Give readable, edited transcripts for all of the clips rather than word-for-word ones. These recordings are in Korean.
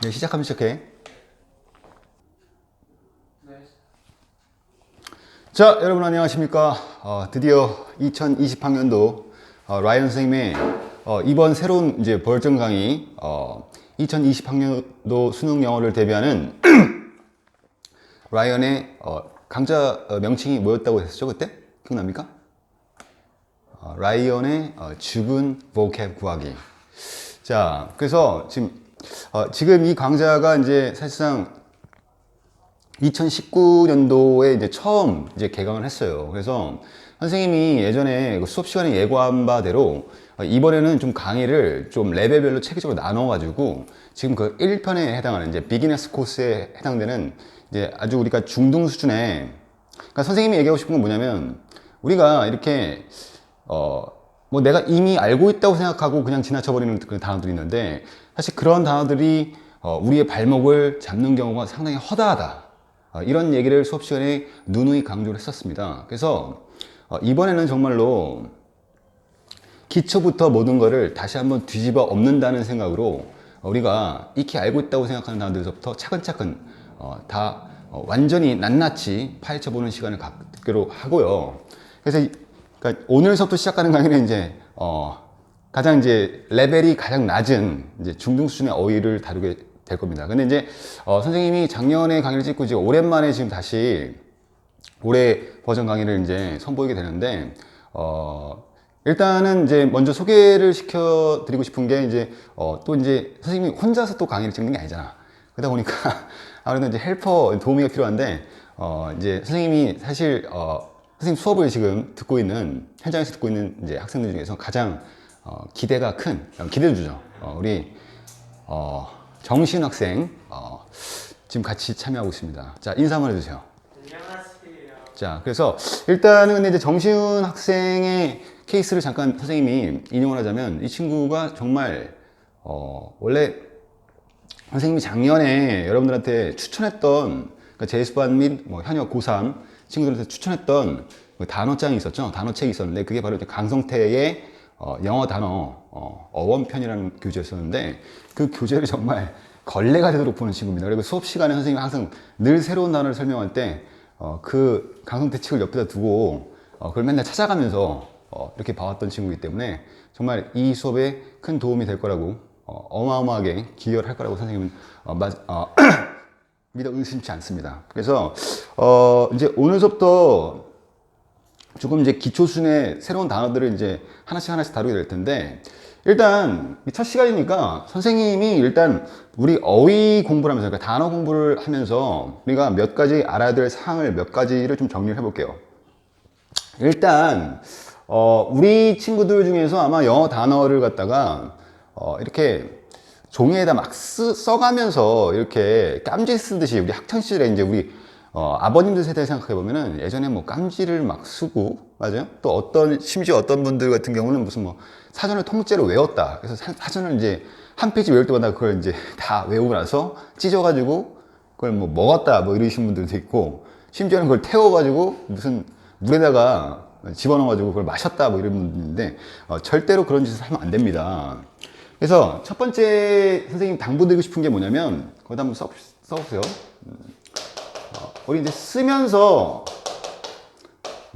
네, 시작하면 시작해. 자, 여러분 안녕하십니까. 드디어 2020학년도 라이언 선생님의 이번 새로운 이제 버전 강의 2020학년도 수능 영어를 대비하는 라이언의 강좌 명칭이 뭐였다고 했었죠 그때? 기억납니까? 라이언의 죽은 vocab 구하기. 자, 그래서 지금 이 강좌가 이제 사실상 2019년도에 이제 처음 이제 개강을 했어요. 그래서 선생님이 예전에 수업 시간에 예고한 바대로 이번에는 좀 강의를 좀 레벨별로 체계적으로 나눠가지고 지금 그 1편에 해당하는 이제 비기너스 코스에 해당되는 이제 아주 우리가 중등 수준의, 그러니까 선생님이 얘기하고 싶은 건 뭐냐면 우리가 이렇게 뭐 내가 이미 알고 있다고 생각하고 그냥 지나쳐버리는 그런 단어들이 있는데 사실 그런 단어들이 우리의 발목을 잡는 경우가 상당히 허다하다. 이런 얘기를 수업 시간에 누누이 강조를 했었습니다. 그래서 이번에는 정말로 기초부터 모든 거를 다시 한번 뒤집어 엎는다는 생각으로 우리가 익히 알고 있다고 생각하는 단어들부터 차근차근 다 완전히 낱낱이 파헤쳐보는 시간을 갖기로 하고요. 그래서 그러니까 오늘서부터 시작하는 강의는 이제 가장 이제 레벨이 가장 낮은 이제 중등 수준의 어휘를 다루게 될 겁니다. 근데 이제 선생님이 작년에 강의를 찍고 이제 오랜만에 지금 다시 올해 버전 강의를 이제 선보이게 되는데 일단은 이제 먼저 소개를 시켜드리고 싶은 게 이제 또 이제 선생님이 혼자서 또 강의를 찍는 게 아니잖아. 그러다 보니까 아무래도 이제 헬퍼 도우미가 필요한데 이제 선생님이 사실 선생님 수업을 지금 듣고 있는 현장에서 듣고 있는 이제 학생들 중에서 가장 기대가 큰 기대를 주죠. 우리 정신 학생 지금 같이 참여하고 있습니다. 자, 인사 한번 해주세요. 안녕하세요. 자, 그래서 일단은 근데 이제 정신 학생의 케이스를 잠깐 선생님이 인용을 하자면 이 친구가 정말 원래 선생님이 작년에 여러분들한테 추천했던 그러니까 재수반 및 뭐 현역 고3 친구들한테 추천했던 그 단어장이 있었죠. 단어책이 있었는데 그게 바로 이제 강성태의 영어 단어 어원편이라는 교재였었는데 그 교재를 정말 걸레가 되도록 보는 친구입니다. 그리고 수업 시간에 선생님이 항상 늘 새로운 단어를 설명할 때 그 강성태 책을 옆에다 두고 그걸 맨날 찾아가면서 이렇게 봐왔던 친구이기 때문에 정말 이 수업에 큰 도움이 될 거라고 어마어마하게 기여를 할 거라고 선생님은 믿어 의심치 않습니다. 그래서 이제 오늘부터 조금 이제 기초 수준의 새로운 단어들을 이제 하나씩 다루게 될 텐데 일단 첫 시간이니까 선생님이 일단 우리 어휘 공부를 하면서 그러니까 단어 공부를 하면서 우리가 몇 가지 알아야 될 사항을 몇 가지를 좀 정리를 해볼게요. 일단 우리 친구들 중에서 아마 영어 단어를 갖다가 이렇게 종이에다 막 써가면서 이렇게 깜지 쓰듯이 우리 학창시절에 이제 우리 아버님들 세대 생각해 보면은 예전에 뭐 깜지를 막 쓰고 맞아요. 또 심지어 어떤 분들 같은 경우는 무슨 뭐 사전을 통째로 외웠다. 그래서 사전을 이제 한 페이지 외울 때마다 그걸 이제 다 외우고 나서 찢어가지고 그걸 뭐 먹었다 뭐 이러신 분들도 있고 심지어는 그걸 태워가지고 무슨 물에다가 집어넣어가지고 그걸 마셨다 뭐 이런 분들인데 절대로 그런 짓을 하면 안 됩니다. 그래서 첫 번째 선생님 당부드리고 싶은 게 뭐냐면 거기다 한번 써보세요. 우리 이제 쓰면서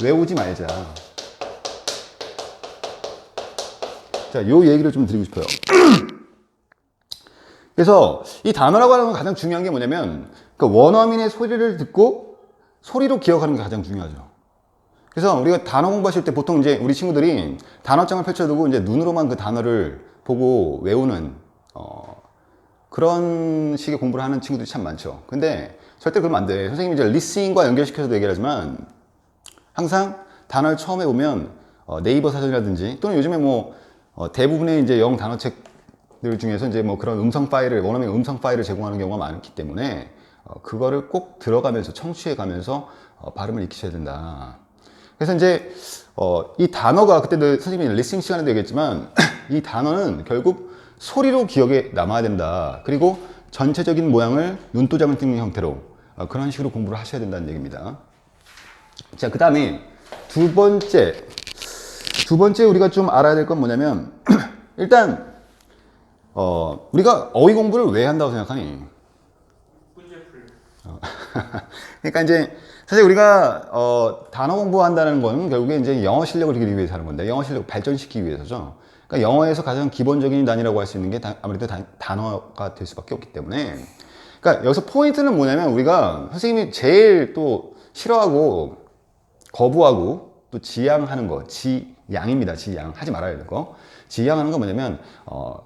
외우지 말자. 자, 요 얘기를 좀 드리고 싶어요. 그래서 이 단어라고 하는 건 가장 중요한 게 뭐냐면 그 원어민의 소리를 듣고 소리로 기억하는 게 가장 중요하죠. 그래서 우리가 단어 공부하실 때 보통 이제 우리 친구들이 단어장을 펼쳐두고 이제 눈으로만 그 단어를 보고 외우는 그런 식의 공부를 하는 친구들이 참 많죠. 근데 절대 그러면 안 돼. 선생님이 이제 리스닝과 연결시켜서도 얘기를 하지만 항상 단어를 처음에 보면 네이버 사전이라든지 또는 요즘에 뭐 대부분의 이제 영어 단어책들 중에서 이제 뭐 그런 음성 파일을 원어민 음성 파일을 제공하는 경우가 많기 때문에 그거를 꼭 들어가면서 청취해 가면서 발음을 익히셔야 된다. 그래서 이제 이 단어가 그때도 선생님이 리스닝 시간에도 얘기했지만 이 단어는 결국 소리로 기억에 남아야 된다. 그리고 전체적인 모양을 눈도장을 띄는 형태로 그런 식으로 공부를 하셔야 된다는 얘기입니다. 자, 그 다음에 두 번째 우리가 좀 알아야 될 건 뭐냐면 일단 우리가 어휘 공부를 왜 한다고 생각하니? 문제 풀. 그러니까 이제 사실 우리가 단어 공부한다는 건 결국에 이제 영어 실력을 기르기 위해서 하는 건데 영어 실력을 발전시키기 위해서죠. 그러니까 영어에서 가장 기본적인 단위라고 할 수 있는 게 아무래도 단어가 될 수밖에 없기 때문에 그러니까 여기서 포인트는 뭐냐면 우리가 선생님이 제일 또 싫어하고 거부하고 또 지양하는 거 지양입니다. 지양 하지 말아야 될 거. 지양하는 건 뭐냐면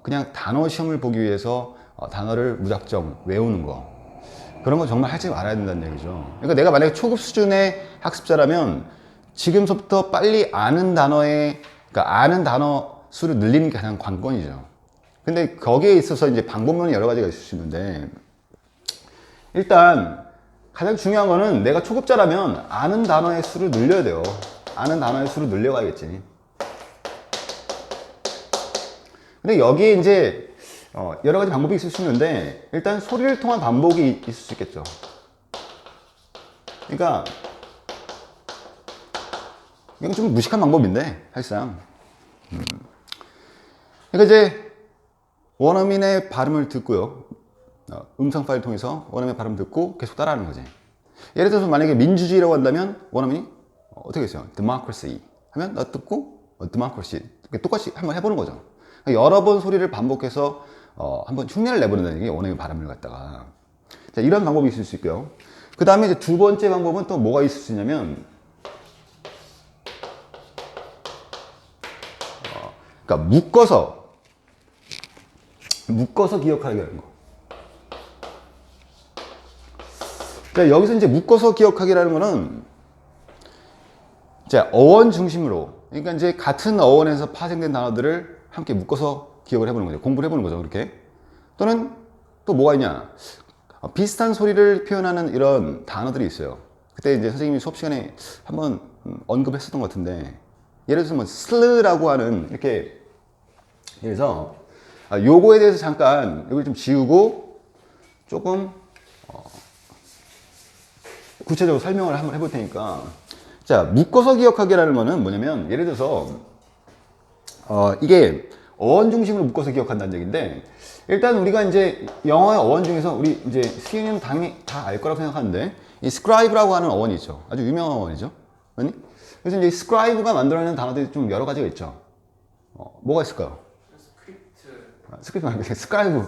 그냥 단어 시험을 보기 위해서 단어를 무작정 외우는 거. 그런 거 정말 하지 말아야 된다는 얘기죠. 그러니까 내가 만약에 초급 수준의 학습자라면 지금부터 빨리 아는 단어의, 그러니까 아는 단어 수를 늘리는 게 가장 관건이죠. 근데 거기에 있어서 이제 방법론이 여러 가지가 있을 수 있는데, 일단 가장 중요한 거는 내가 초급자라면 아는 단어의 수를 늘려야 돼요. 아는 단어의 수를 늘려가야겠지. 근데 여기에 이제 여러 가지 방법이 있을 수 있는데 일단 소리를 통한 반복이 있을 수 있겠죠. 그러니까 이건 좀 무식한 방법인데 사실상 그러니까 이제 원어민의 발음을 듣고요, 음성 파일을 통해서 원어민의 발음 듣고 계속 따라하는 거지. 예를 들어서 만약에 민주주의라고 한다면 원어민이 어떻게 했어요? democracy 하면 나 듣고 democracy 똑같이 한번 해보는 거죠. 그러니까 여러 번 소리를 반복해서 한번 흉내를 내보는다는 게 원어민 발음을 갖다가. 자, 이런 방법이 있을 수 있고요. 그 다음에 이제 두 번째 방법은 또 뭐가 있을 수 있냐면, 그러니까 묶어서 기억하게 하는 거. 자, 여기서 이제 묶어서 기억하기라는 거는, 자, 어원 중심으로, 그러니까 이제 같은 어원에서 파생된 단어들을 함께 묶어서 기억을 해보는 거죠. 공부를 해보는 거죠, 그렇게. 또는 또 뭐가 있냐. 비슷한 소리를 표현하는 이런 단어들이 있어요. 그때 이제 선생님이 수업 시간에 한번 언급했었던 것 같은데, 예를 들어서 뭐 슬르라고 하는 이렇게, 그래서 요거에 대해서 잠깐 여기 좀 지우고 조금 구체적으로 설명을 한번 해볼 테니까. 자, 묶어서 기억하기라는 거는 뭐냐면, 예를 들어서 이게 어원 중심으로 묶어서 기억한다는 얘기인데, 일단 우리가 이제 영어의 어원 중에서 우리 이제 수현이는 당연히 다 알 거라고 생각하는데, 이 scribe라고 하는 어원이 있죠. 아주 유명한 어원이죠. 아니? 그래서 이제 scribe가 만들어내는 단어들이 좀 여러 가지가 있죠. 뭐가 있을까요? 스크립트 말고 scribe.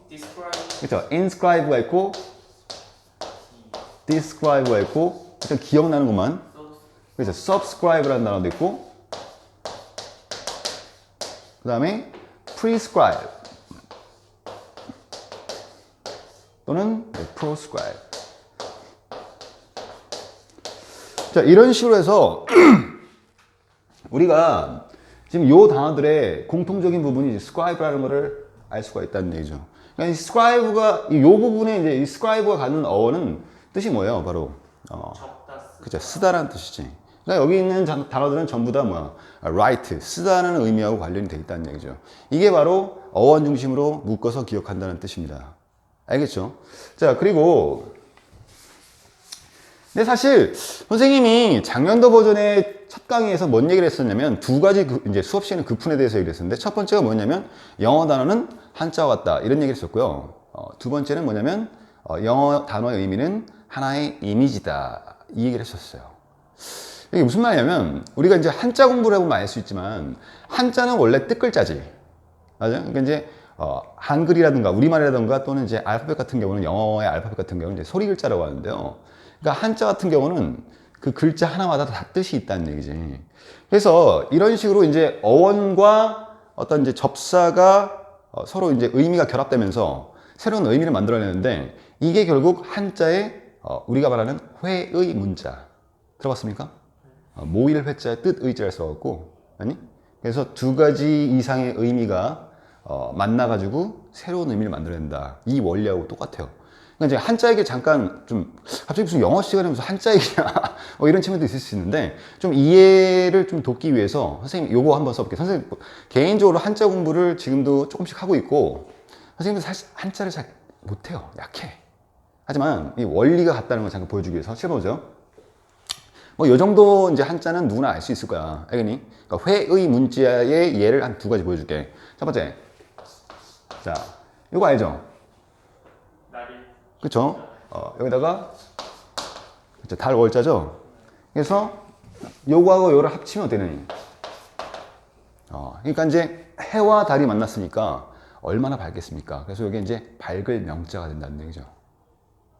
describe. 그렇죠. inscribe가 있고 describe가 있고, 일단 기억나는 것만. 그래서 subscribe라는 단어도 있고, 그 다음에 prescribe 또는 proscribe. 자, 이런 식으로 해서 우리가 지금 요 단어들의 공통적인 부분이 scribe라는 것을 알 수가 있다는 얘기죠. 그러니까 이 scribe가 요 부분에 이제 이 scribe가 갖는 어원은 뜻이 뭐예요? 바로 그죠, 쓰다라는 뜻이지. 그러니까 여기 있는 단어들은 전부 다 뭐야? write, 쓰다라는 의미하고 관련이 되어 있다는 얘기죠. 이게 바로 어원 중심으로 묶어서 기억한다는 뜻입니다. 알겠죠? 자, 그리고 근데 사실 선생님이 작년도 버전의 첫 강의에서 뭔 얘기를 했었냐면 두 가지 이제 수업 시에는 급훈에 대해서 얘기를 했었는데, 첫 번째가 뭐냐면 영어 단어는 한자와 같다 이런 얘기를 했었고요. 두 번째는 뭐냐면 영어 단어의 의미는 하나의 이미지다 이 얘기를 했었어요. 이게 무슨 말이냐면 우리가 이제 한자 공부를 해보면 알 수 있지만 한자는 원래 뜻글자지. 맞아요? 그러니까 이제 한글이라든가 우리말이라든가 또는 이제 알파벳 같은 경우는, 영어의 알파벳 같은 경우는 이제 소리 글자라고 하는데요. 그러니까 한자 같은 경우는 그 글자 하나마다 다 뜻이 있다는 얘기지. 그래서 이런 식으로 이제 어원과 어떤 이제 접사가 서로 이제 의미가 결합되면서 새로운 의미를 만들어내는데, 이게 결국 한자의 우리가 말하는 회의 문자. 들어봤습니까? 모일 회자에 뜻 의자를 써갖고, 아니? 그래서 두 가지 이상의 의미가 만나가지고 새로운 의미를 만들어낸다. 이 원리하고 똑같아요. 그러니까 이제 한자 얘기 잠깐 좀, 갑자기 무슨 영어 시간에 무슨 한자 얘기냐 이런 친구도 있을 수 있는데, 좀 이해를 좀 돕기 위해서 선생님 요거 한번 써볼게요. 선생님 개인적으로 한자 공부를 지금도 조금씩 하고 있고, 선생님도 사실 한자를 잘 못해요. 약해. 하지만 이 원리가 같다는 걸 잠깐 보여주기 위해서 실어보죠. 뭐 요 정도 이제 한자는 누구나 알 수 있을 거야. 알겠니? 그러니까 회의 문자의 예를 한 두 가지 보여줄게. 첫 번째, 자, 이거 알죠? 날이 그쵸? 여기다가 그쵸, 달 월자죠? 그래서 요거하고 요를 합치면 어떻게 되니? 그러니까 이제 해와 달이 만났으니까 얼마나 밝겠습니까? 그래서 이게 이제 밝을 명자가 된다는 얘기죠.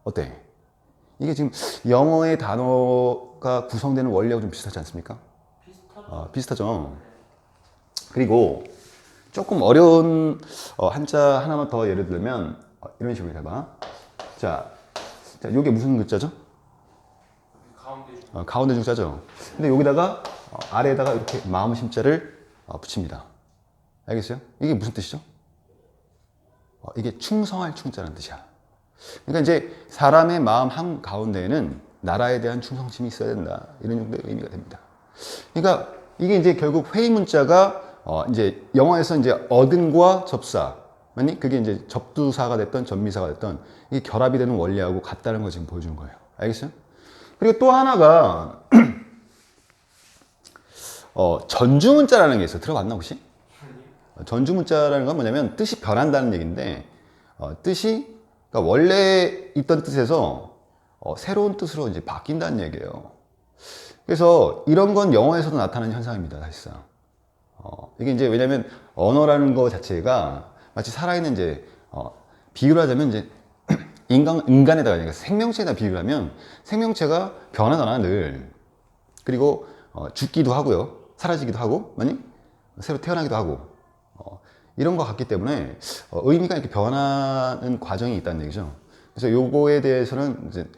어때? 이게 지금 영어의 단어가 구성되는 원리하고 좀 비슷하지 않습니까? 비슷하죠. 비슷하죠. 그리고 조금 어려운 한자 하나만 더 예를 들면 이런 식으로 해봐. 자, 이게 무슨 글자죠? 가운데 중 가운데 중자죠. 근데 여기다가 아래에다가 이렇게 마음 심자를 붙입니다. 알겠어요? 이게 무슨 뜻이죠? 이게 충성할 충자라는 뜻이야. 그러니까 이제 사람의 마음 한 가운데에는 나라에 대한 충성심이 있어야 된다. 이런 정도의 의미가 됩니다. 그러니까 이게 이제 결국 회의 문자가 이제 영어에서 이제 어근과 접사, 맞니? 그게 이제 접두사가 됐던 전미사가 됐던 이게 결합이 되는 원리하고 같다는 걸 지금 보여주는 거예요. 알겠어요? 그리고 또 하나가 전주문자라는 게 있어요. 들어봤나 혹시? 전주문자라는 건 뭐냐면 뜻이 변한다는 얘기인데 뜻이 그러니까 원래 있던 뜻에서 새로운 뜻으로 이제 바뀐다는 얘기예요. 그래서 이런 건 영어에서도 나타나는 현상입니다, 사실상. 이게 이제 왜냐면 언어라는 거 자체가 마치 살아있는 이제 비유를 하자면 이제 인간에다가 그러니까 생명체에다 비유를 하면 생명체가 변하잖아 늘. 그리고 죽기도 하고요, 사라지기도 하고, 맞니? 새로 태어나기도 하고. 이런 것 같기 때문에 의미가 이렇게 변하는 과정이 있다는 얘기죠. 그래서 요거에 대해서는 이제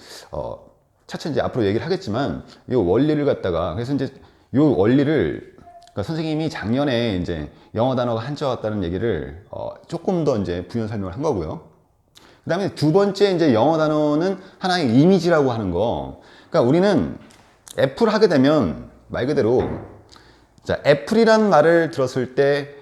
차차 이제 앞으로 얘기를 하겠지만 요 원리를 갖다가 그래서 이제 요 원리를 그러니까 선생님이 작년에 이제 영어 단어가 한자 같다는 얘기를 조금 더 이제 부연 설명을 한 거고요. 그 다음에 두 번째 이제 영어 단어는 하나의 이미지라고 하는 거. 그러니까 우리는 애플 하게 되면 말 그대로 자, 애플이란 말을 들었을 때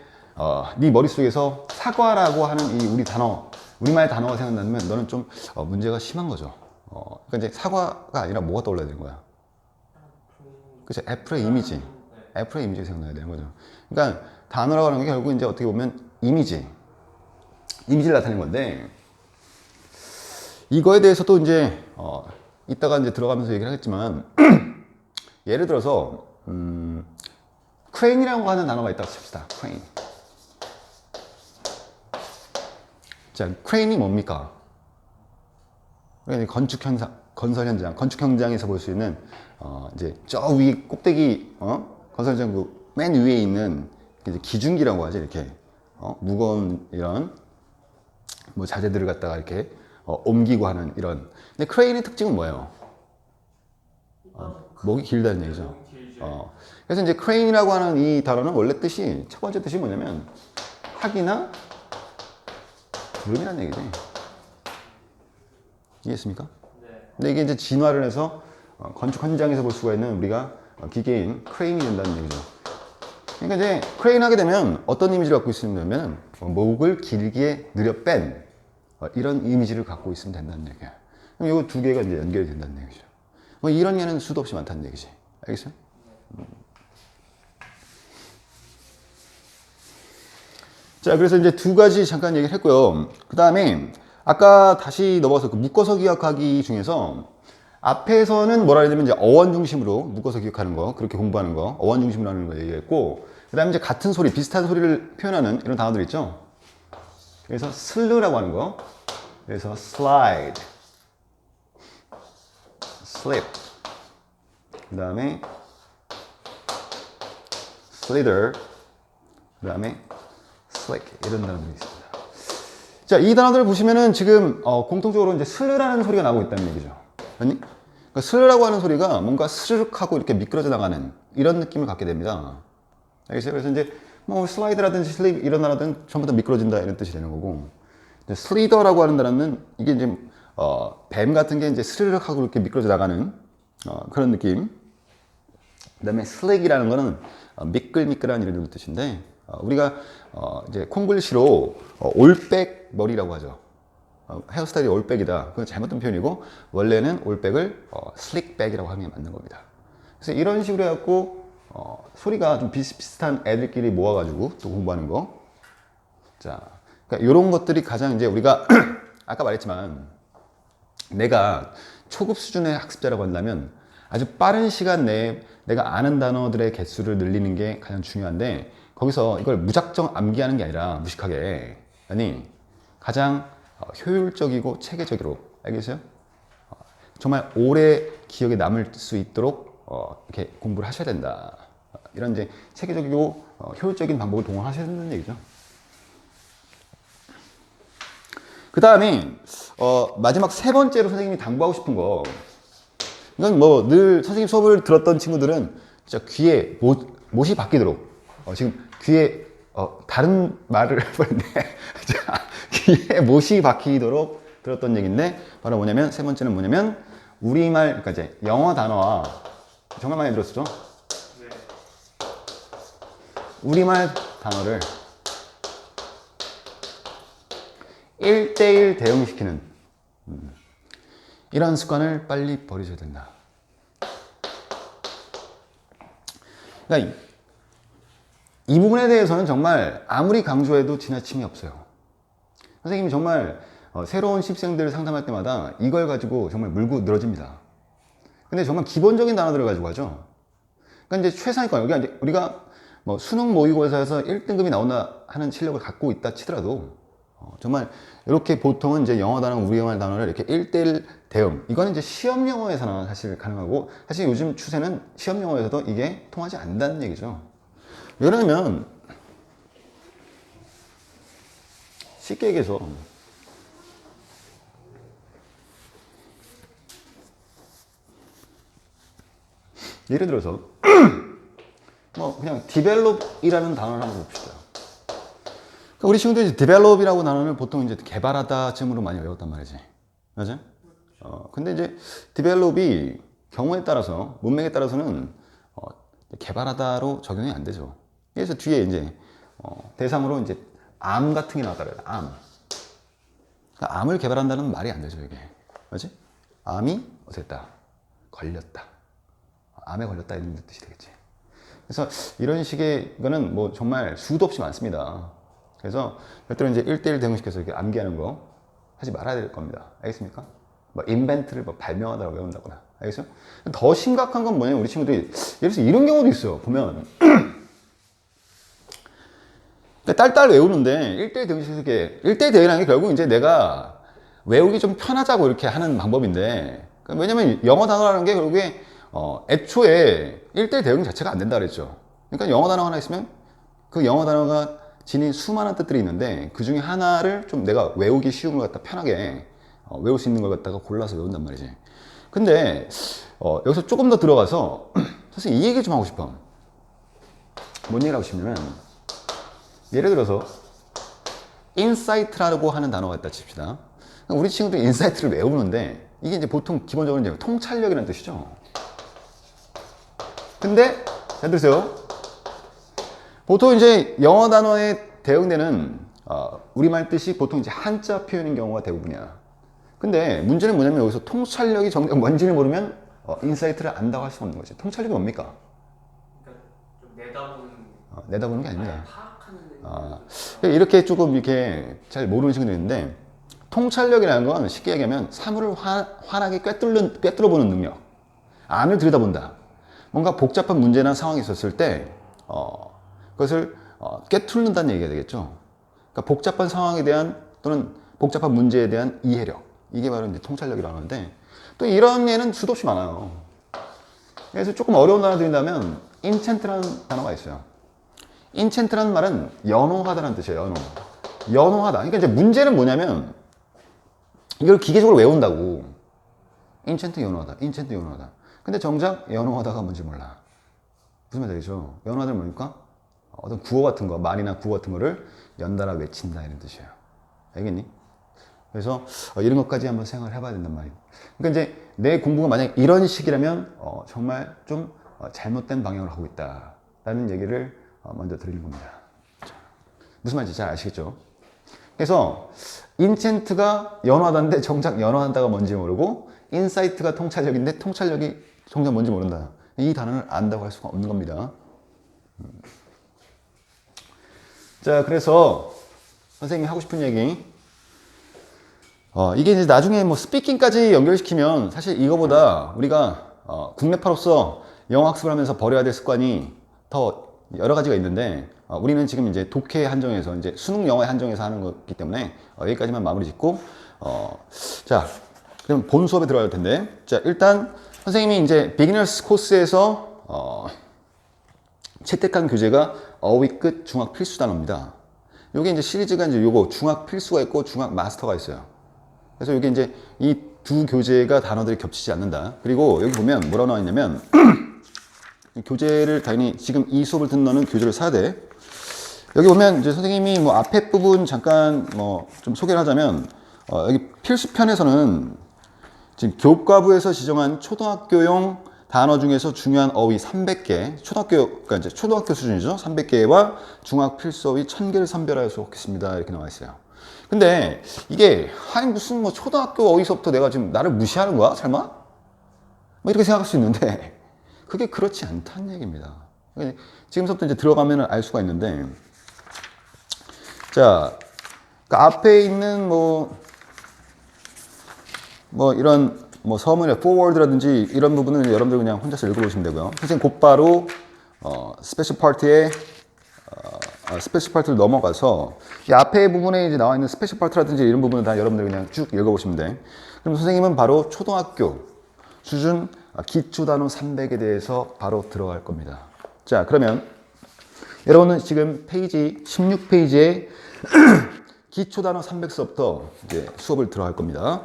네 머릿속에서 사과라고 하는 이 우리 단어, 우리말의 단어가 생각나면 너는 좀 문제가 심한 거죠. 그러니까 이제 사과가 아니라 뭐가 떠올라야 되는 거야? 그렇죠. 애플의 이미지. 애플의 이미지가 생각나야 되는 거죠. 그러니까 단어라고 하는 게 결국 이제 어떻게 보면 이미지를 나타내는 건데 이거에 대해서도 이제 이따가 이제 들어가면서 얘기를 하겠지만 예를 들어서 크레인이라고 하는 단어가 있다고 칩시다. 크레인. 자, 크레인이 뭡니까? 건설 현장, 건축 현장에서 볼 수 있는 이제 저 위 꼭대기 건설 현장 그맨 위에 있는 이제 기중기라고 하죠. 이렇게 무거운 이런 뭐 자재들을 갖다가 이렇게 옮기고 하는 이런. 근데 크레인의 특징은 뭐예요? 목이 길다는 얘기죠. 길죠. 그래서 이제 크레인이라고 하는 이 단어는 원래 뜻이 첫 번째 뜻이 뭐냐면 학이나 구름이라는 얘기지. 이해했습니까? 네. 근데 이게 이제 진화를 해서 건축 현장에서 볼 수가 있는 우리가 기계인 크레인이 된다는 얘기죠. 그러니까 이제 크레인 하게 되면 어떤 이미지를 갖고 있으냐면 목을 길게 느려 뺀 이런 이미지를 갖고 있으면 된다는 얘기야. 그럼 이 두 개가 이제 연결이 된다는 얘기죠. 뭐 이런 예는 수도 없이 많다는 얘기지. 알겠어요? 자, 그래서 이제 두 가지 잠깐 얘기를 했고요. 그 다음에 아까 다시 넘어가서 그 묶어서 기억하기 중에서 앞에서는 뭐라 해야 되면 이제 어원 중심으로 묶어서 기억하는 거, 그렇게 공부하는 거, 어원 중심으로 하는 거 얘기했고, 그 다음에 이제 같은 소리, 비슷한 소리를 표현하는 이런 단어들 있죠. 그래서 슬르라고 하는 거, 그래서 slide, slip, 그 다음에 slither, 그 다음에 slick 이런 단어들이 있습니다. 자, 이 단어들을 보시면은 지금 공통적으로 이제 슬르라는 소리가 나오고 있다는 얘기죠. 아니? 그러니까 슬르라고 하는 소리가 뭔가 스르륵하고 이렇게 미끄러져 나가는 이런 느낌을 갖게 됩니다. 알겠어요? 그래서 이제 뭐 슬라이드라든지 슬립 이런 단어들은 전부 다 미끄러진다 이런 뜻이 되는 거고, 슬리더라고 하는 단어는 이게 이제 뱀 같은 게 이제 스르륵하고 이렇게 미끄러져 나가는 그런 느낌. 그다음에 슬릭이라는 거는 미끌미끌한 이런 뜻인데 우리가 이제 콩글리시로 올백 머리라고 하죠. 헤어스타일이 올백이다. 그건 잘못된 표현이고 원래는 올백을 슬릭백이라고 하는 게 맞는 겁니다. 그래서 이런 식으로 해갖고 소리가 좀 비슷비슷한 애들끼리 모아가지고 또 공부하는 거. 자, 그러니까 그러니까 이런 것들이 가장 이제 우리가 아까 말했지만 내가 초급 수준의 학습자라고 한다면 아주 빠른 시간 내에 내가 아는 단어들의 개수를 늘리는 게 가장 중요한데 거기서 이걸 무작정 암기하는 게 아니라 무식하게 아니 가장 효율적이고 체계적으로 알겠어요? 정말 오래 기억에 남을 수 있도록 이렇게 공부를 하셔야 된다. 이런 이제 체계적이고 효율적인 방법을 동원하셔야 된다는 얘기죠. 그 다음에 마지막 세 번째로 선생님이 당부하고 싶은 거 이건 뭐 늘 선생님 수업을 들었던 친구들은 진짜 귀에 못이 박히도록 지금 귀에 다른 말을 해버렸네. 귀에 못이 박히도록 들었던 얘기인데 바로 뭐냐면 세 번째는 뭐냐면 우리말 그러니까 이제 영어 단어와 정말 많이 들었었죠? 네. 우리말 단어를 1대1 대응시키는 이런 습관을 빨리 버리셔야 된다. 그러니까 이 부분에 대해서는 정말 아무리 강조해도 지나침이 없어요. 선생님이 정말 새로운 신입생들 상담할 때마다 이걸 가지고 정말 물고 늘어집니다. 근데 정말 기본적인 단어들을 가지고 하죠. 그러니까 이제 최상위권, 여기 이제 우리가 뭐 수능 모의고사에서 1등급이 나온다 하는 실력을 갖고 있다 치더라도 정말 이렇게 보통은 이제 영어 단어, 우리말 단어를 이렇게 1대1 대응. 이거는 이제 시험 영어에서는 사실 가능하고 사실 요즘 추세는 시험 영어에서도 이게 통하지 않는다는 얘기죠. 왜 그러냐면 쉽게 얘기해서 예를 들어서 뭐 그냥 develop이라는 단어를 한번 봅시다. 그러니까 우리 친구들이 이제 develop이라고 단어를 보통 이제 개발하다쯤으로 많이 외웠단 말이지. 맞아? 근데 이제 develop이 경우에 따라서 문맥에 따라서는 개발하다로 적용이 안 되죠. 그래서 뒤에 이제 대상으로 이제 암 같은 게 나왔다 그래요. 암. 그러니까 암을 개발한다는 말이 안 되죠, 이게. 맞지? 암이 어쨌다. 걸렸다. 암에 걸렸다 이런 뜻이 되겠지. 그래서 이런 식의 이거는 뭐 정말 수도 없이 많습니다. 그래서 별도로 이제 1대1 대응시켜서 이렇게 암기하는 거 하지 말아야 될 겁니다. 알겠습니까? 뭐 인벤트를 뭐 발명하다고 외운다거나. 알겠어요? 더 심각한 건 뭐냐면 우리 친구들이 예를 들어서 이런 경우도 있어요. 보면 딸딸 외우는데 1대1 대응시켜서 이렇게 1대1 대응이라는 게 결국 이제 내가 외우기 좀 편하자고 이렇게 하는 방법인데 왜냐면 영어 단어라는 게 결국에 애초에 1대1 대응 자체가 안 된다 그랬죠. 그러니까 영어 단어 하나 있으면 그 영어 단어가 지닌 수많은 뜻들이 있는데 그 중에 하나를 좀 내가 외우기 쉬운 걸 갖다 편하게 외울 수 있는 걸 갖다가 골라서 외운단 말이지. 근데 여기서 조금 더 들어가서 선생님 이 얘기 좀 하고 싶어. 뭔 얘기를 하고 싶냐면 예를 들어서 인사이트라고 하는 단어가 있다 칩시다. 우리 친구들이 인사이트를 외우는데 이게 이제 보통 기본적으로 이제 통찰력이라는 뜻이죠. 근데 잘 들으세요. 보통 이제 영어 단어에 대응되는 우리말 뜻이 보통 이제 한자 표현인 경우가 대부분이야. 근데 문제는 뭐냐면 여기서 통찰력이 정작 뭔지를 모르면 인사이트를 안다고 할 수 없는 거지. 통찰력이 뭡니까? 그러니까 좀 내다보는 내다보는 게 아닙니다. 파악하는 이렇게 조금 이렇게 잘 모르는 친구들이 있는데 통찰력이라는 건 쉽게 얘기하면 사물을 환하게 꿰뚫어보는 능력. 안을 들여다본다. 뭔가 복잡한 문제나 상황이 있었을 때 그것을 꿰뚫는다는 얘기가 되겠죠. 그러니까 복잡한 상황에 대한 또는 복잡한 문제에 대한 이해력. 이게 바로 이제 통찰력이라고 하는데 또 이런 예는 수도 없이 많아요. 그래서 조금 어려운 단어 드린다면 인챈트라는 단어가 있어요. 인챈트라는 말은 연호하다라는 뜻이에요. 연호하다. 그러니까 이제 문제는 뭐냐면 이걸 기계적으로 외운다고. 인챈트 연호하다. 인챈트 연호하다. 근데 정작 연호하다가 뭔지 몰라. 무슨 말 되겠죠? 연호하다는 뭡니까? 어떤 구어 같은 거, 말이나 구어 같은 거를 연달아 외친다 이런 뜻이에요. 알겠니? 그래서 이런 것까지 한번 생각을 해봐야 된단 말이에요. 그러니까 이제 내 공부가 만약 이런 식이라면 정말 좀 잘못된 방향으로 하고 있다라는 얘기를 먼저 드리는 겁니다. 자, 무슨 말인지 잘 아시겠죠? 그래서 인챈트가 연호하다인데 정작 연호한다가 뭔지 모르고 인사이트가 통찰력인데 통찰력이 정작 뭔지 모른다. 이 단어를 안다고 할 수가 없는 겁니다. 자, 그래서 선생님이 하고 싶은 얘기. 이게 이제 나중에 뭐 스피킹까지 연결시키면 사실 이거보다 우리가 국내파로서 영어 학습을 하면서 버려야 될 습관이 더 여러 가지가 있는데 우리는 지금 이제 독해 한정해서 이제 수능 영어에 한정해서 하는 거기 때문에 여기까지만 마무리 짓고 자 그럼 본 수업에 들어갈 텐데 자 일단 선생님이 이제 비기너스 코스에서 채택한 교재가 어휘 끝 중학 필수 단어입니다. 요게 이제 시리즈가 이제 요거 중학 필수가 있고 중학 마스터가 있어요. 그래서 여기 이제 이 두 교재가 단어들이 겹치지 않는다. 그리고 여기 보면 뭐라고 나와 있냐면 교재를 당연히 지금 이 수업을 듣는 너는 교재를 사야 돼. 여기 보면 이제 선생님이 뭐 앞에 부분 잠깐 뭐 좀 소개를 하자면 여기 필수편에서는 지금 교과부에서 지정한 초등학교용 단어 중에서 중요한 어휘 300개, 그러니까 이제 초등학교 수준이죠. 300개와 중학 필수 어휘 1000개를 선별하여 수록했습니다. 이렇게 나와 있어요. 근데 이게 아니 무슨 뭐 초등학교 어휘서부터 내가 지금 나를 무시하는 거야? 설마? 뭐 이렇게 생각할 수 있는데 그게 그렇지 않다는 얘기입니다. 지금부터 이제 들어가면 알 수가 있는데 자, 그 앞에 있는 뭐 이런 뭐 서문의 forward라든지 이런 부분은 여러분들 그냥 혼자서 읽어보시면 되고요. 선생님 곧바로 스페셜 파트에 스페셜 파트를 넘어가서 이 앞에 부분에 이제 나와 있는 스페셜 파트라든지 이런 부분은 다 여러분들 그냥 쭉 읽어보시면 돼. 그럼 선생님은 바로 초등학교 수준 기초 단어 300에 대해서 바로 들어갈 겁니다. 자, 그러면 여러분은 지금 페이지 16페이지에 기초 단어 300서부터 이제 수업을 들어갈 겁니다.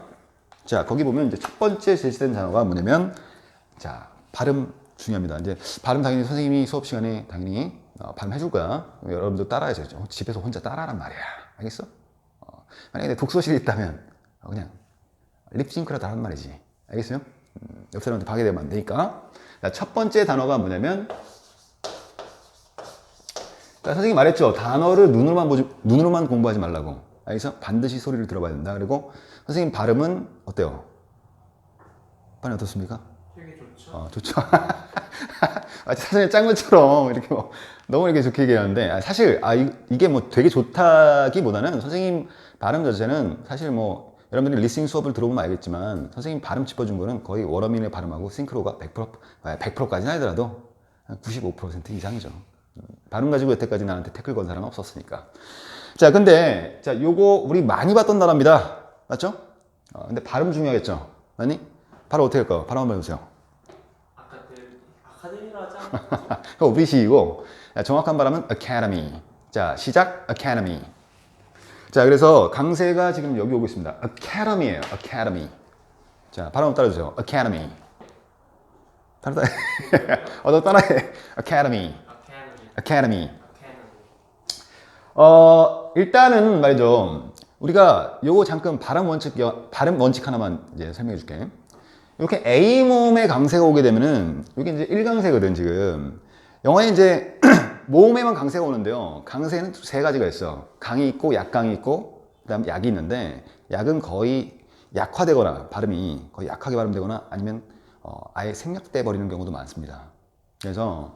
자, 거기 보면 이제 첫 번째 제시된 단어가 뭐냐면 자, 발음 중요합니다. 이제 발음 당연히 선생님이 수업 시간에 당연히 발음해 줄 거야. 여러분들 따라해야죠. 집에서 혼자 따라하란 말이야. 알겠어? 만약에 독서실에 있다면 그냥 립싱크라도 하란 말이지. 알겠어요? 옆 사람한테 방해되면 안 되니까. 자, 첫 번째 단어가 뭐냐면 자, 선생님이 말했죠. 단어를 눈으로만 공부하지 말라고. 알겠어? 반드시 소리를 들어봐야 된다. 그리고 선생님 발음은 어때요? 발음 어떻습니까? 되게 좋죠. 좋죠. 사전에 짠 것처럼 이렇게 뭐 너무 이렇게 좋게 얘기하는데 사실 이게 뭐 되게 좋다기보다는 선생님 발음 자체는 사실 뭐 여러분들이 리스닝 수업을 들어보면 알겠지만 선생님 발음 짚어준 거는 거의 원어민의 발음하고 싱크로가 100%까지는 아니더라도 한 95% 이상이죠. 발음 가지고 여태까지 나한테 태클 건 사람은 없었으니까. 자, 근데 자 요거 우리 많이 봤던 단어입니다. 맞죠? 근데 발음 중요하겠죠? 맞니? 발음 어떻게 할까요? 발음 한번 해보세요. 아카데미로 하지 않나? 그거 오피시이고 정확한 발음은 academy. 자, 시작 academy. 자, 그래서 강세가 지금 여기 오고 있습니다. academy예요. academy. 자, 발음 따라주세요. academy. 따라. 너 따라해. academy. academy. 일단은 말이죠. 우리가 요거 잠깐 발음 원칙 하나만 이제 설명해 줄게. 이렇게 A 모음의 강세가 오게 되면은 이게 이제 1강세거든 지금. 영어에 이제 모음에만 강세가 오는데요. 강세는 세 가지가 있어. 강이 있고 약강이 있고 그다음 약이 있는데 약은 거의 약화되거나 발음이 거의 약하게 발음되거나 아니면 아예 생략돼 버리는 경우도 많습니다. 그래서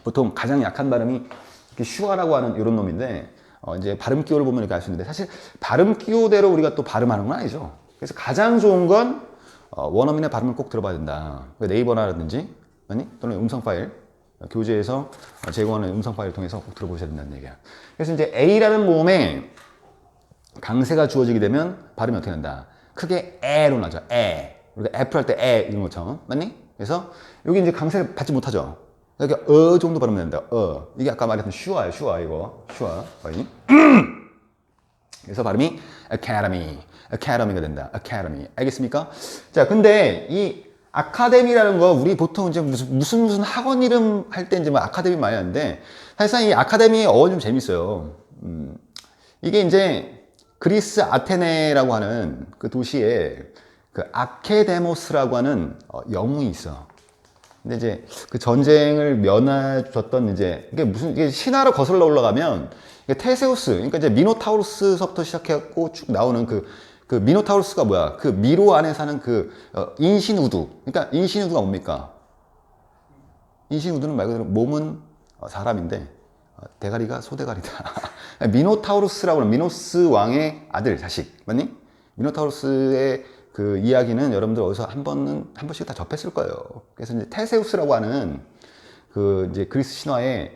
보통 가장 약한 발음이 이렇게 슈아라고 하는 이런 놈인데 이제 발음 기호를 보면 이렇게 알 수 있는데 사실 발음 기호대로 우리가 또 발음하는 건 아니죠. 그래서 가장 좋은 건 원어민의 발음을 꼭 들어봐야 된다. 네이버나라든지 아니 또는 음성 파일 교재에서 제공하는 음성 파일을 통해서 꼭 들어보셔야 된다는 얘기야. 그래서 이제 A라는 모음에 강세가 주어지게 되면 발음이 어떻게 된다. 크게 에로 나죠. 에. 우리가 F 할 때 에 이런 것처럼 맞니? 그래서 여기 이제 강세를 받지 못하죠. 이렇게 정도 발음을 된다. 이게 아까 말했던 슈아예요. 슈아 이거. 슈아. 맞니? 그래서 발음이 academy가 된다. academy. 알겠습니까? 자, 근데 이 아카데미라는 거 우리 보통 이제 무슨 학원 이름 할 때 이제 뭐 아카데미 많이 하는데 사실상 이 아카데미의 어원이 좀 재밌어요. 이게 이제 그리스 아테네라고 하는 그 도시에 그 아케데모스라고 하는 영웅이 있어. 근데 이제 그 전쟁을 면해줬던 이제 이게 신화로 거슬러 올라가면 이게 테세우스, 그러니까 이제 미노타우루스서부터 시작해갖고 쭉 나오는 그 미노타우루스가 뭐야? 그 미로 안에 사는 그 인신우두. 그러니까 인신우두가 뭡니까? 인신우두는 말 그대로 몸은 사람인데 대가리가 소대가리다. 미노타우루스라고 하는 미노스 왕의 아들, 자식. 맞니? 미노타우루스의 그 이야기는 여러분들 어디서 한 번씩 다 접했을 거예요. 그래서 이제 테세우스라고 하는 그 이제 그리스 신화에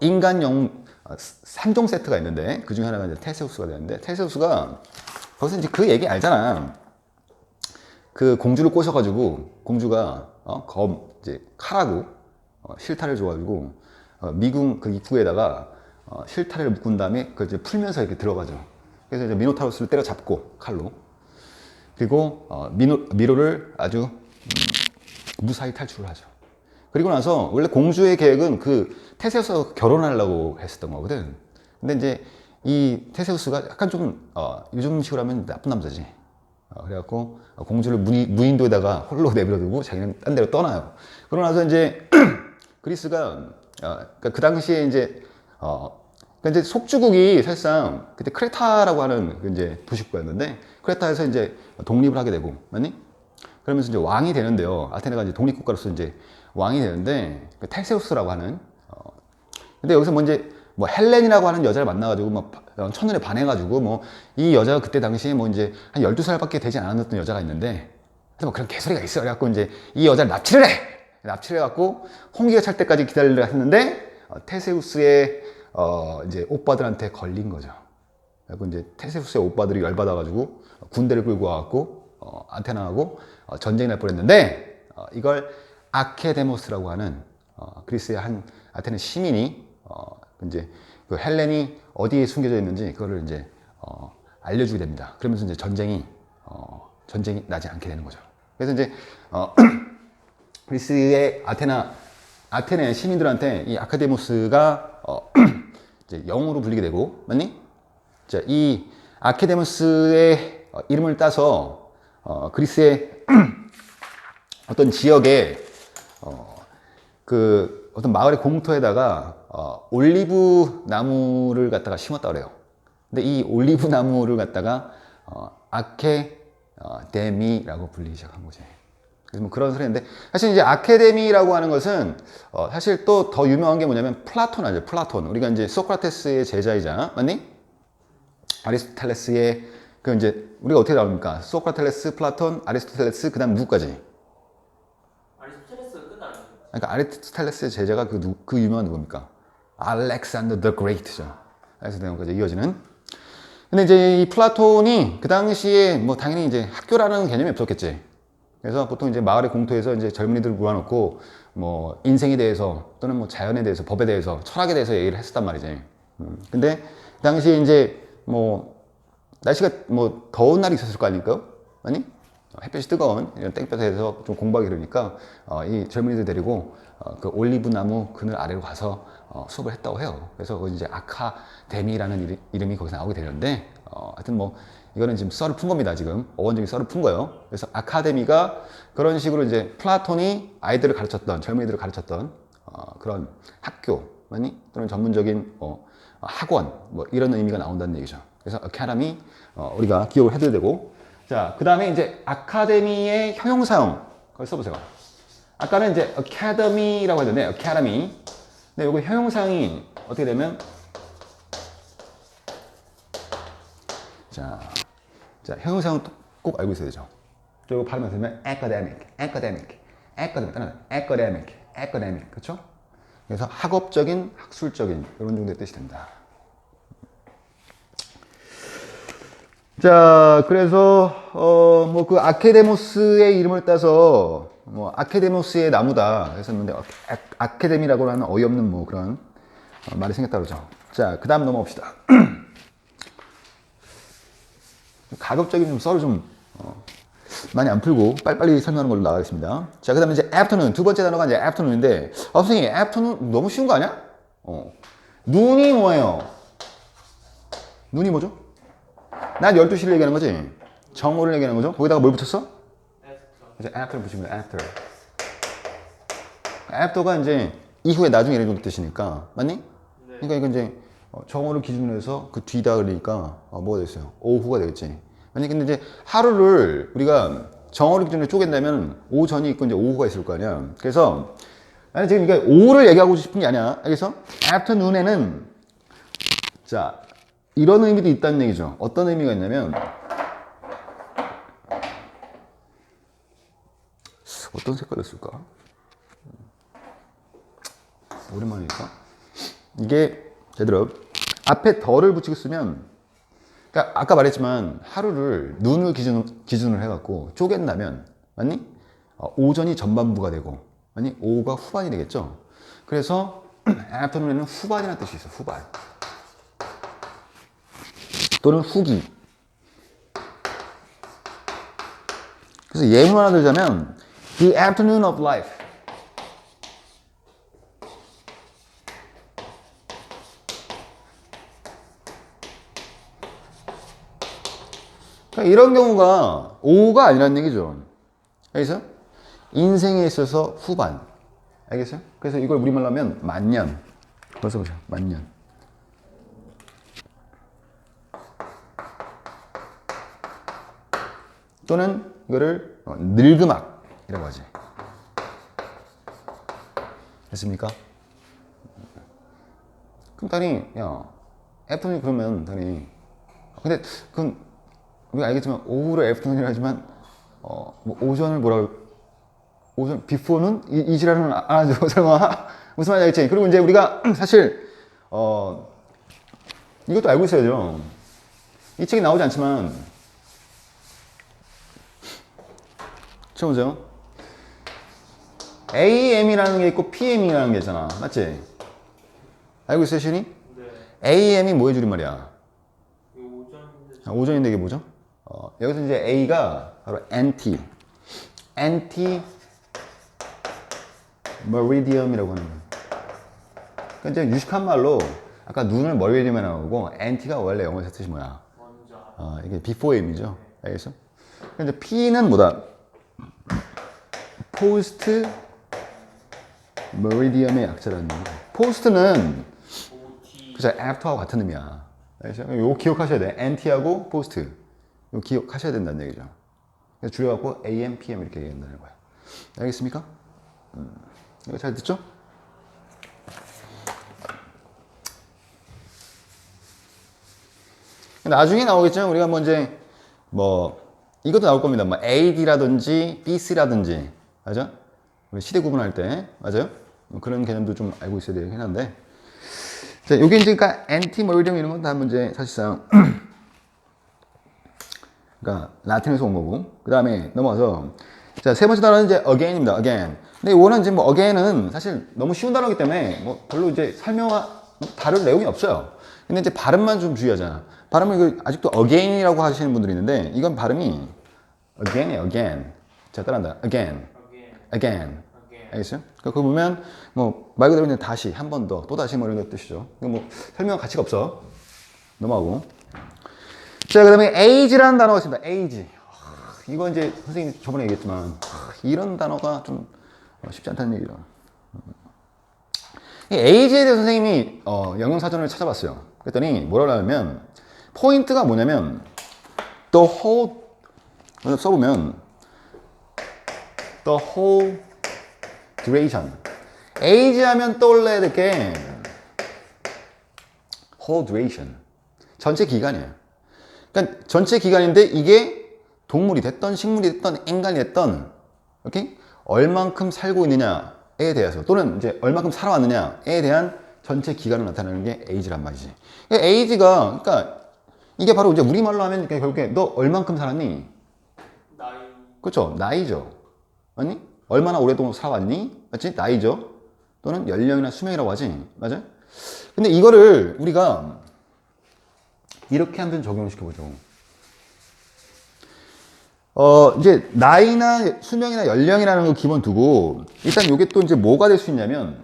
인간 영웅 3종 세트가 있는데 그 중에 하나가 이제 테세우스가 되는데 테세우스가 거기서 이제 그 얘기 알잖아. 그 공주를 꼬셔가지고 공주가 이제 칼하고 실타래를 줘가지고 미궁 그 입구에다가 실타래를 묶은 다음에 그 이제 풀면서 이렇게 들어가죠. 그래서 이제 미노타우루스를 때려잡고 칼로 그리고 미로를 아주 무사히 탈출을 하죠. 그리고 나서 원래 공주의 계획은 그 테세우스와 결혼하려고 했었던 거거든. 근데 이제 이 테세우스가 약간 좀 요즘식으로 하면 나쁜 남자지. 그래갖고 공주를 무인도에다가 홀로 내버려두고 자기는 딴 데로 떠나요. 그러고 나서 이제 그리스가 그러니까 그 당시에 이제 그러니까 이제 속주국이 사실상 그때 크레타라고 하는 그 이제 도시국가였는데 크레타에서 이제 독립을 하게 되고 맞니? 그러면서 이제 왕이 되는데요. 아테네가 이제 독립국가로서 이제 왕이 되는데 그 테세우스라고 하는 근데 여기서 뭐 이제 뭐 헬렌이라고 하는 여자를 만나가지고 막 첫눈에 반해가지고 뭐 이 여자가 그때 당시에 뭐 이제 한 12살밖에 되지 않았던 여자가 있는데 뭐 그런 개소리가 있어. 그래갖고 이제 이 여자를 납치를 해! 납치를 해갖고 홍기가 찰 때까지 기다리려 했는데 테세우스의 이제 오빠들한테 걸린 거죠. 그래서 이제 테세우스의 오빠들이 열받아가지고 군대를 끌고 와갖고 아테나하고 전쟁이 날 뻔했는데 이걸 아케데모스라고 하는 그리스의 한 아테네 시민이 이제 그 헬렌이 어디에 숨겨져 있는지 그거를 이제 알려주게 됩니다. 그러면서 이제 전쟁이 나지 않게 되는 거죠. 그래서 이제 그리스의 아테네 시민들한테 이 아카데모스가 이제 영으로 불리게 되고, 맞니? 자, 이 아카데모스의 이름을 따서 그리스의 어떤 지역에 그 어떤 마을의 공터에다가 올리브 나무를 갖다가 심었다 그래요. 근데 이 올리브 나무를 갖다가 아케데미라고 불리기 시작한 거지. 그래서 뭐 그런 소리인데 사실 이제 아카데미라고 하는 것은 사실 또 더 유명한 게 뭐냐면 플라톤 알죠? 플라톤. 우리가 이제 소크라테스의 제자이자 맞니? 아리스토텔레스의 그 이제 우리가 어떻게 나옵니까? 소크라테스, 플라톤, 아리스토텔레스 그다음 누구까지? 아리스토텔레스가 끝 아니에요? 그러니까 아리스토텔레스의 제자가 그 유명한 누굽니까? 알렉산더 더 그레이트죠. 그래서 내용까지 이어지는. 근데 이제 이 플라톤이 그 당시에 뭐 당연히 이제 학교라는 개념이 없었겠지. 그래서 보통 이제 마을의 공터에서 이제 젊은이들을 모아놓고 뭐 인생에 대해서 또는 뭐 자연에 대해서 법에 대해서 철학에 대해서 얘기를 했었단 말이지. 근데 그 당시에 이제 뭐 날씨가 뭐 더운 날이 있었을 거 아닙니까? 아니? 햇볕이 뜨거운 이런 땡볕에서 좀 공부하기 그러니까 이 젊은이들 데리고 그 올리브 나무 그늘 아래로 가서 수업을 했다고 해요. 그래서 거기 이제 아카데미라는 이름이 거기서 나오게 되는데 하여튼 뭐 이거는 지금 썰을 푼 겁니다. 지금 어원적인 썰을 푼 거예요. 그래서 아카데미가 그런 식으로 이제 플라톤이 아이들을 가르쳤던 젊은이들을 가르쳤던 그런 학교 아니 또는 전문적인 학원 뭐 이런 의미가 나온다는 얘기죠. 그래서 아카데미 우리가 기억을 해둬야 되고 자, 그 다음에 이제 아카데미의 형용사형 그걸 써보세요. 아까는 이제 academies,라고 했는데 academy. 근데 요거 형용사형이 어떻게 되면 자 형용사형 꼭 알고 있어야 되죠. 저 이거 발음을 하면 academic, 그렇죠? 그래서 학업적인, 학술적인 이런 정도의 뜻이 된다. 자, 그래서 뭐 그 아케데모스의 이름을 따서 뭐 아케데모스의 나무다 했었는데 아카데미라고 하는 어이없는 뭐 그런 말이 생겼다 그러죠. 자, 그 다음 넘어갑시다. 가급적인 좀 썰을 좀 많이 안 풀고 빨리빨리 설명하는 걸로 나가겠습니다. 자, 그 다음에 이제 afternoon 두 번째 단어가 이제 afternoon인데 선생님 afternoon 너무 쉬운 거 아니야? 눈이 뭐예요? 눈이 뭐죠? 낮 12시를 얘기하는 거지. 정오를 얘기하는 거죠. 거기다가 뭘 붙였어? 이제 after 붙이면 after. after가 이제 이후에 나중에 이런 뜻이니까 맞니? 네. 그러니까 이건 이제 정오를 기준으로 해서 그 뒤다 그러니까 뭐가 되겠어요? 오후가 되겠지. 아니 근데 이제 하루를 우리가 정오를 기준으로 쪼갠다면 오전이 있고 이제 오후가 있을 거 아니야. 그래서 아니, 지금 이게 오후를 얘기하고 싶은 게 아니야. 알겠어? afternoon에는, 자, 이런 의미도 있다는 얘기죠. 어떤 의미가 있냐면, 어떤 색깔을 쓸까? 오랜만이니까. 이게, 제대로, 앞에 덜을 붙이고 쓰면, 그러니까 아까 말했지만, 하루를 눈을 기준으로 해갖고 쪼갠다면, 맞니? 오전이 전반부가 되고, 맞니? 오후가 후반이 되겠죠? 그래서, afternoon에는 후반이라는 뜻이 있어, 후반. 또는 후기. 그래서 예문 하나 들자면 The afternoon of life. 그러니까 이런 경우가 오후가 아니라는 얘기죠. 알겠어요? 인생에 있어서 후반. 알겠어요? 그래서 이걸 우리말로 하면 만년. 벌써 보자. 만년. 또는 이거를 늙음악이라고 하지. 됐습니까? 그럼 당연히 야 애프터눈이 그러면 당연히 근데 그건 우리가 알겠지만 오후를 애프터눈이라 하지만 뭐 오전을 오전 비포는 이 지랄은 안 하죠. 설마 무슨 말인지 알겠지? 그리고 이제 우리가 사실 이것도 알고 있어야죠. 이 책에 나오지 않지만 쳐보세요. AM이라는 게 있고 PM이라는 게 있잖아. 맞지? 알고 있어요, 시윤이? 네. AM이 뭐의 줄임말이야? 오전인데. 오전인데 이게 뭐죠? 여기서 이제 A가 바로 anti meridium이라고 하는 거예요. 그러니까 이제 유식한 말로 아까 눈을 meridium에 나오고 anti가 원래 영어에서 뜻이 뭐야? 먼저. 이게 before M이죠. 알겠어? 근데 P는 뭐다? 포스트 메리디엄의 약자라는 거예요. 포스트는 그죠? after하고 같은 의미야. 알겠어요? 이거 기억하셔야 돼. anti하고 포스트. 이거 기억하셔야 된다는 얘기죠. 그래서 줄여갖고 AM, PM 이렇게 얘기한다는 거야. 알겠습니까? 이거 잘 듣죠? 나중에 나오겠지만 우리가 뭐 이제 이것도 나올 겁니다. 뭐 AD라든지 BC라든지 맞아? 우리 시대 구분할 때 맞아요? 그런 개념도 좀 알고 있어야 되긴 한데 자, 요게 이제 그러니까 anti-meridium 이런 건 다 문제 사실상 그러니까 라틴에서 온 거고 그 다음에 넘어가서 자, 세 번째 단어는 이제 again입니다. again. 근데 이거는 이제 뭐 again은 사실 너무 쉬운 단어이기 때문에 뭐 별로 이제 다룰 내용이 없어요. 근데 이제 발음만 좀 주의하자. 발음을 이거 아직도 again이라고 하시는 분들이 있는데 이건 발음이 again이에요. again. 자, 따라한다. again. again. 알겠어요? 그거 보면 뭐 말 그대로 그냥 다시 한 번 더 또 다시 뭐 이런 뜻이죠. 이거 뭐 설명 가치가 없어. 넘어가고. 자, 그다음에 age라는 단어가 있습니다. age. 이거 이제 선생님이 저번에 얘기했지만 이런 단어가 좀 쉽지 않다는 얘기죠. 이 age에 대해서 선생님이 영영사전을 찾아봤어요. 그랬더니 뭐라고 하냐면 포인트가 뭐냐면 the whole 써보면 the whole duration. age 하면 떠올라야 될 게 whole duration. 전체 기간이에요. 그러니까 전체 기간인데 이게 동물이 됐던 식물이 됐던 인간이 됐던 오케이? 얼만큼 살고 있느냐에 대해서 또는 이제 얼만큼 살아왔느냐에 대한 전체 기간을 나타내는 게 age란 말이지. age가 그러니까 이게 바로 이제 우리말로 하면 결국에 너 얼만큼 살았니? 나이. 그렇죠. 나이죠. 맞니? 얼마나 오랫동안 살아왔니? 맞지? 나이죠. 또는 연령이나 수명이라고 하지. 맞아? 근데 이거를 우리가 이렇게 한번 적용시켜 보죠. 이제 나이나 수명이나 연령이라는 거 기본 두고 일단 이게 또 이제 뭐가 될 수 있냐면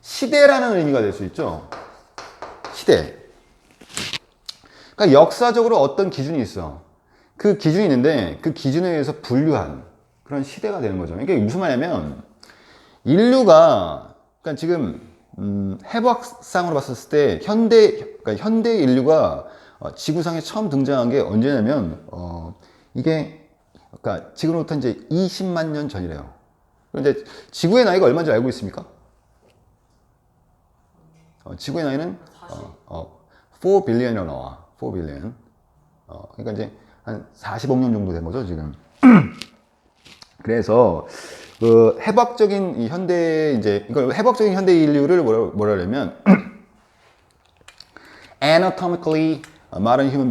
시대라는 의미가 될 수 있죠. 시대. 그러니까 역사적으로 어떤 기준이 있어. 그 기준이 있는데 그 기준에 의해서 분류한 그런 시대가 되는 거죠. 이게 무슨 말이냐면 인류가 그러니까 지금 해부학상으로 봤을 때 그러니까 현대 인류가 지구상에 처음 등장한 게 언제냐면 이게 그러니까 지금부터 이제 20만 년 전이래요. 이제 지구의 나이가 얼마인지 알고 있습니까? 지구의 나이는 4 billion이라고 나와. 4 billion. 그러니까 이제 한 40억 년 정도 된 거죠, 지금. 그래서 그 해박적인 이 현대 이제 이걸 해박적인 현대 인류를 뭐라 하려면 anatomically modern human